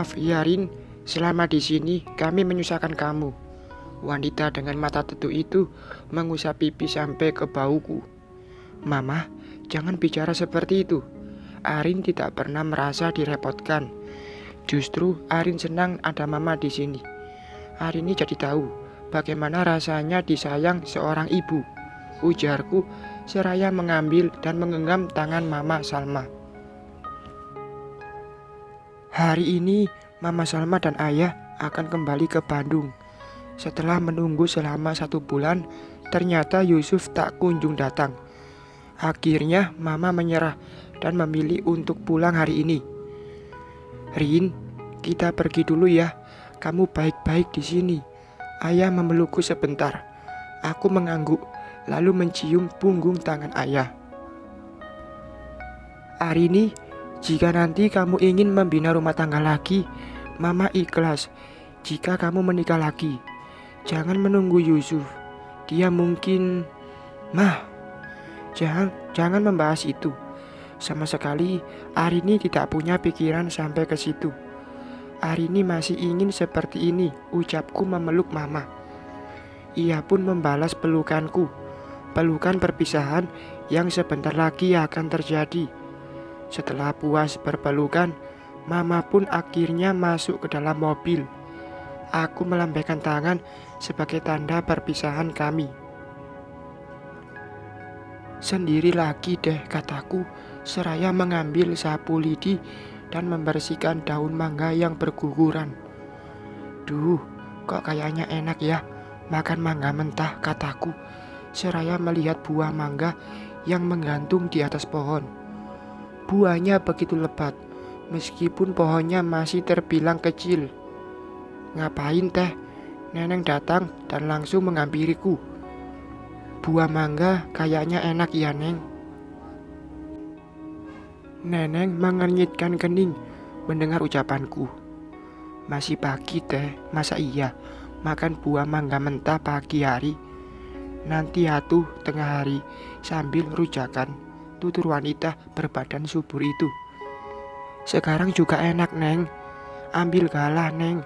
Maaf ya Rin, selama di sini kami menyusahkan kamu. Wanita dengan mata tetu itu mengusap pipi sampai ke bauku. Mama, jangan bicara seperti itu. Arin tidak pernah merasa direpotkan. Justru Arin senang ada mama di sini. Arin ini jadi tahu bagaimana rasanya disayang seorang ibu. Ujarku seraya mengambil dan menggenggam tangan Mama Salma. Hari ini Mama Salma dan Ayah akan kembali ke Bandung. Setelah menunggu selama 1 bulan, ternyata Yusuf tak kunjung datang. Akhirnya Mama menyerah dan memilih untuk pulang hari ini. Rin, kita pergi dulu ya. Kamu baik-baik di sini. Ayah memelukku sebentar. Aku mengangguk, lalu mencium punggung tangan ayah. Arini, jika nanti kamu ingin membina rumah tangga lagi, Mama ikhlas. Jika kamu menikah lagi, jangan menunggu Yusuf. Dia mungkin... Jangan membahas itu. Sama sekali, Arini tidak punya pikiran sampai ke situ. Arini masih ingin seperti ini, ucapku memeluk Mama. Ia pun membalas pelukanku. Pelukan perpisahan yang sebentar lagi akan terjadi. Setelah puas berpelukan, Mama pun akhirnya masuk ke dalam mobil. Aku melambaikan tangan sebagai tanda perpisahan kami. Sendiri lagi deh, kataku, seraya mengambil sapu lidi dan membersihkan daun mangga yang berguguran. Duh, kok kayaknya enak ya makan mangga mentah, kataku, seraya melihat buah mangga yang menggantung di atas pohon. Buahnya begitu lebat, meskipun pohonnya masih terbilang kecil. Ngapain teh? Neneng datang dan langsung menghampiriku. Buah mangga kayaknya enak ya, Neng. Neneng mengernyitkan kening mendengar ucapanku. Masih pagi teh, masa iya makan buah mangga mentah pagi hari? Nanti atuh tengah hari sambil rujakan, tutur wanita berbadan subur itu. Sekarang juga enak, Neng. Ambil galah, Neng.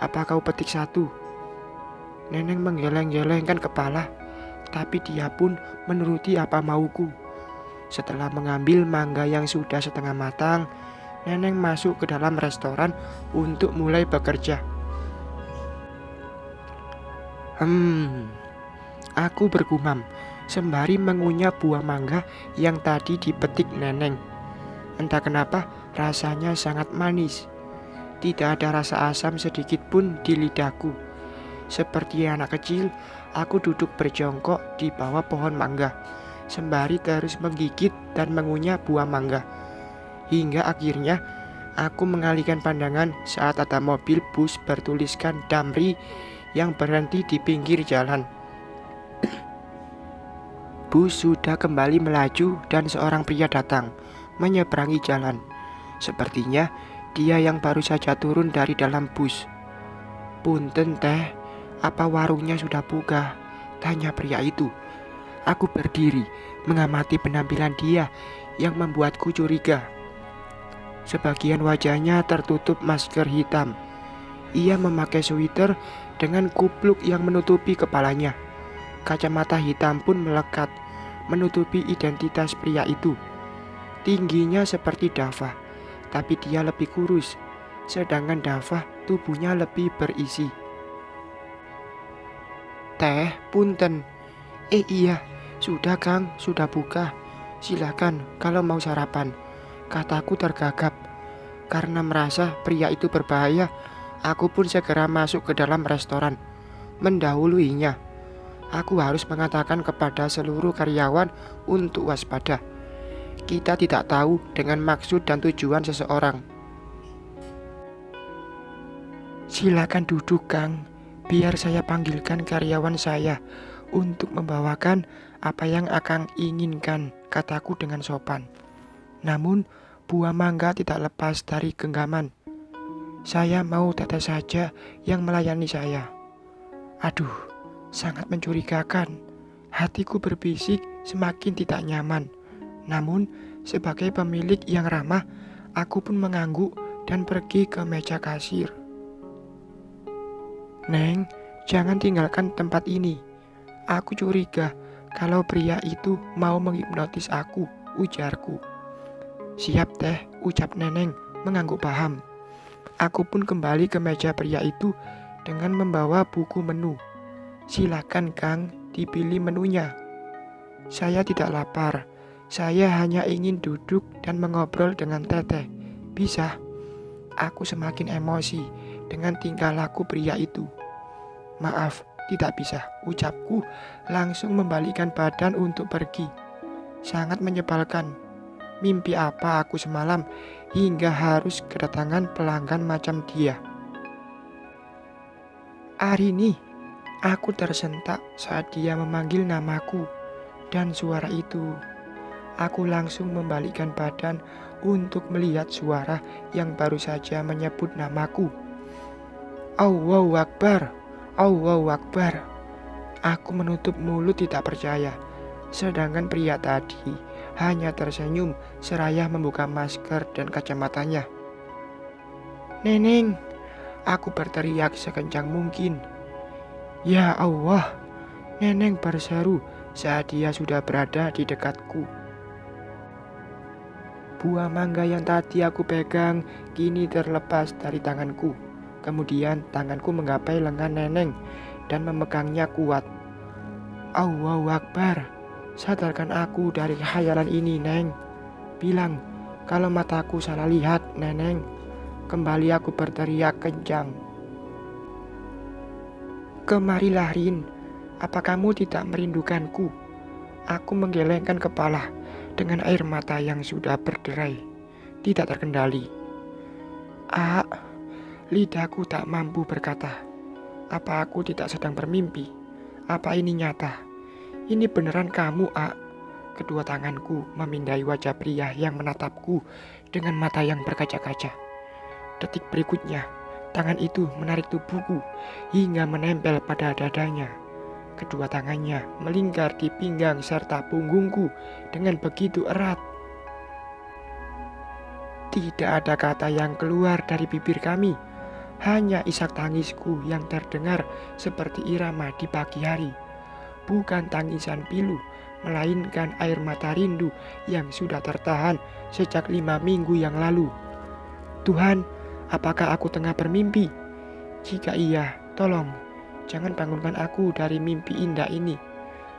Apa kau petik satu? Neneng menggeleng-gelengkan kepala, tapi dia pun menuruti apa mauku. Setelah mengambil mangga yang sudah setengah matang, Neneng masuk ke dalam restoran untuk mulai bekerja. Aku bergumam sembari mengunyah buah mangga yang tadi dipetik Neneng. Entah kenapa rasanya sangat manis. Tidak ada rasa asam sedikit pun di lidahku. Seperti anak kecil, aku duduk berjongkok di bawah pohon mangga, sembari terus menggigit dan mengunyah buah mangga. Hingga akhirnya aku mengalihkan pandangan saat ada mobil bus bertuliskan Damri yang berhenti di pinggir jalan. Bus sudah kembali melaju dan seorang pria datang menyeberangi jalan. Sepertinya dia yang baru saja turun dari dalam bus. Punten teh, apa warungnya sudah buka? Tanya pria itu. Aku berdiri mengamati penampilan dia yang membuatku curiga. Sebagian wajahnya tertutup masker hitam. Ia memakai sweater dengan kupluk yang menutupi kepalanya. Kacamata hitam pun melekat, menutupi identitas pria itu. Tingginya seperti Dava, tapi dia lebih kurus, sedangkan Dava tubuhnya lebih berisi. Teh, punten. Iya, sudah Kang, sudah buka. Silakan kalau mau sarapan, kataku tergagap. Karena merasa pria itu berbahaya, aku pun segera masuk ke dalam restoran, mendahuluinya. Aku harus mengatakan kepada seluruh karyawan untuk waspada. Kita tidak tahu dengan maksud dan tujuan seseorang. Silakan duduk, Kang. Biar saya panggilkan karyawan saya untuk membawakan apa yang Akang inginkan, kataku dengan sopan. Namun, buah mangga tidak lepas dari genggaman. Saya mau tetes saja yang melayani saya. Aduh, sangat mencurigakan. Hatiku berbisik semakin tidak nyaman. Namun, sebagai pemilik yang ramah, aku pun mengangguk dan pergi ke meja kasir. "Neng, jangan tinggalkan tempat ini. Aku curiga kalau pria itu mau menghipnotis aku," ujarku. "Siap teh," ucap Neneng mengangguk paham. Aku pun kembali ke meja pria itu dengan membawa buku menu. "Silakan Kang, dipilih menunya." "Saya tidak lapar. Saya hanya ingin duduk dan mengobrol dengan Teteh. Bisa?" Aku semakin emosi dengan tingkah laku pria itu. "Maaf, tidak bisa," ucapku langsung membalikkan badan untuk pergi. Sangat menyebalkan. Mimpi apa aku semalam hingga harus kedatangan pelanggan macam dia. Arini, aku tersentak saat dia memanggil namaku. Dan suara itu, aku langsung membalikkan badan untuk melihat suara yang baru saja menyebut namaku. Allahu Akbar, Allahu Akbar. Aku menutup mulut tidak percaya. Sedangkan pria tadi hanya tersenyum seraya membuka masker dan kacamatanya. "Neneng!" Aku berteriak sekencang mungkin. "Ya Allah!" Neneng berseru saat dia sudah berada di dekatku. Buah mangga yang tadi aku pegang kini terlepas dari tanganku. Kemudian tanganku menggapai lengan Neneng dan memegangnya kuat. "Allahu Akbar, sadarkan aku dari khayalan ini, Neng. Bilang kalau mataku salah lihat, Neneng." Kembali aku berteriak kencang. "Kemarilah Rin, apa kamu tidak merindukanku?" Aku menggelengkan kepala dengan air mata yang sudah berderai, tidak terkendali. Lidahku tak mampu berkata. Apa aku tidak sedang bermimpi? Apa ini nyata? "Ini beneran kamu, A?" Kedua tanganku memindai wajah pria yang menatapku dengan mata yang berkaca-kaca. Detik berikutnya, tangan itu menarik tubuhku hingga menempel pada dadanya. Kedua tangannya melingkar di pinggang serta punggungku dengan begitu erat. Tidak ada kata yang keluar dari bibir kami, hanya isak tangisku yang terdengar seperti irama di pagi hari. Bukan tangisan pilu, melainkan air mata rindu yang sudah tertahan sejak 5 minggu yang lalu. Tuhan, apakah aku tengah bermimpi? Jika iya, tolong jangan bangunkan aku dari mimpi indah ini.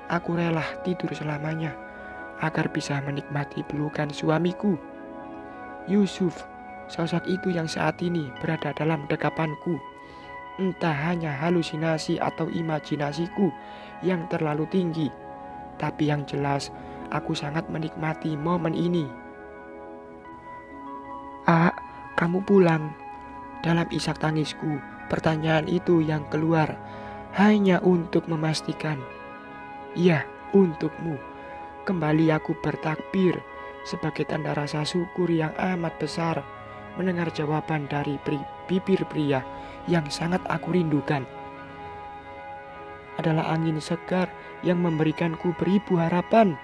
Aku rela tidur selamanya agar bisa menikmati pelukan suamiku. Yusuf, sosok itu yang saat ini berada dalam dekapanku. Entah hanya halusinasi atau imajinasiku yang terlalu tinggi, tapi yang jelas aku sangat menikmati momen ini. Kamu pulang?" Dalam isak tangisku, pertanyaan itu yang keluar hanya untuk memastikan. "Iya, untukmu." Kembali aku bertakbir sebagai tanda rasa syukur yang amat besar mendengar jawaban dari bibir pria yang sangat aku rindukan. Adalah angin segar yang memberikanku beribu harapan.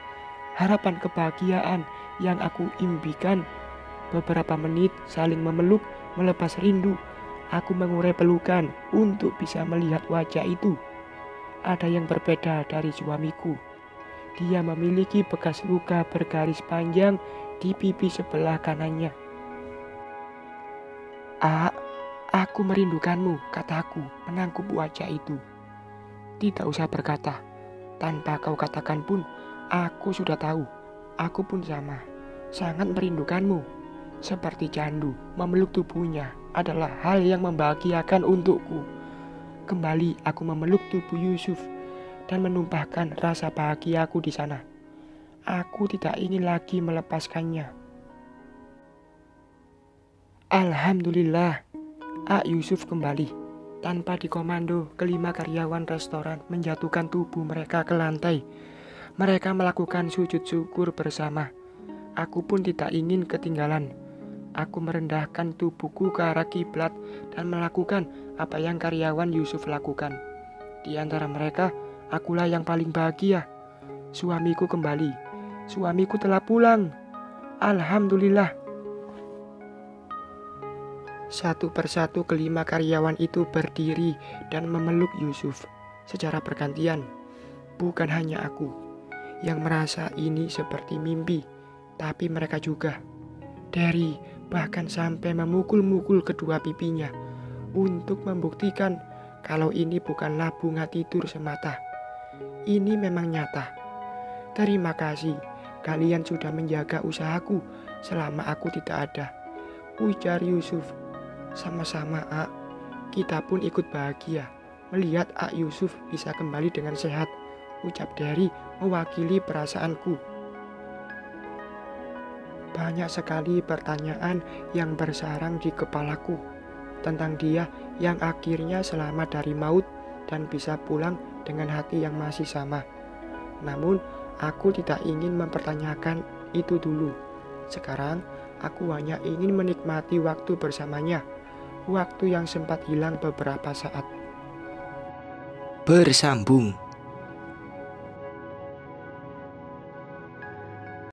Harapan kebahagiaan yang aku impikan. Beberapa menit saling memeluk, melepas rindu. Aku mengurai pelukan untuk bisa melihat wajah itu. Ada yang berbeda dari suamiku. Dia memiliki bekas luka bergaris panjang di pipi sebelah kanannya. Aku merindukanmu," kataku menangkup wajah itu. "Tidak usah berkata. Tanpa kau katakan pun, aku sudah tahu. Aku pun sama, sangat merindukanmu." Seperti candu, memeluk tubuhnya adalah hal yang membahagiakan untukku. Kembali aku memeluk tubuh Yusuf dan menumpahkan rasa bahagiaku di sana. Aku tidak ingin lagi melepaskannya. Alhamdulillah, Yusuf kembali. Tanpa dikomando, kelima karyawan restoran menjatuhkan tubuh mereka ke lantai. Mereka melakukan sujud syukur bersama. Aku pun tidak ingin ketinggalan. Aku merendahkan tubuhku ke arah kiblat dan melakukan apa yang karyawan Yusuf lakukan. Di antara mereka, akulah yang paling bahagia. Suamiku kembali. Suamiku telah pulang. Alhamdulillah. Satu persatu kelima karyawan itu berdiri dan memeluk Yusuf secara bergantian. Bukan hanya aku yang merasa ini seperti mimpi, tapi mereka juga. Derry bahkan sampai memukul-mukul kedua pipinya untuk membuktikan kalau ini bukanlah bunga tidur semata. Ini memang nyata. Terima kasih, kalian sudah menjaga usahaku selama aku tidak ada, ujar Yusuf. Sama-sama, A. Kita pun ikut bahagia melihat A Yusuf bisa kembali dengan sehat, ucap Derry mewakili perasaanku. Banyak sekali pertanyaan yang bersarang di kepalaku tentang dia yang akhirnya selamat dari maut dan bisa pulang dengan hati yang masih sama. Namun, aku tidak ingin mempertanyakan itu dulu. Sekarang, aku hanya ingin menikmati waktu bersamanya, waktu yang sempat hilang beberapa saat. Bersambung.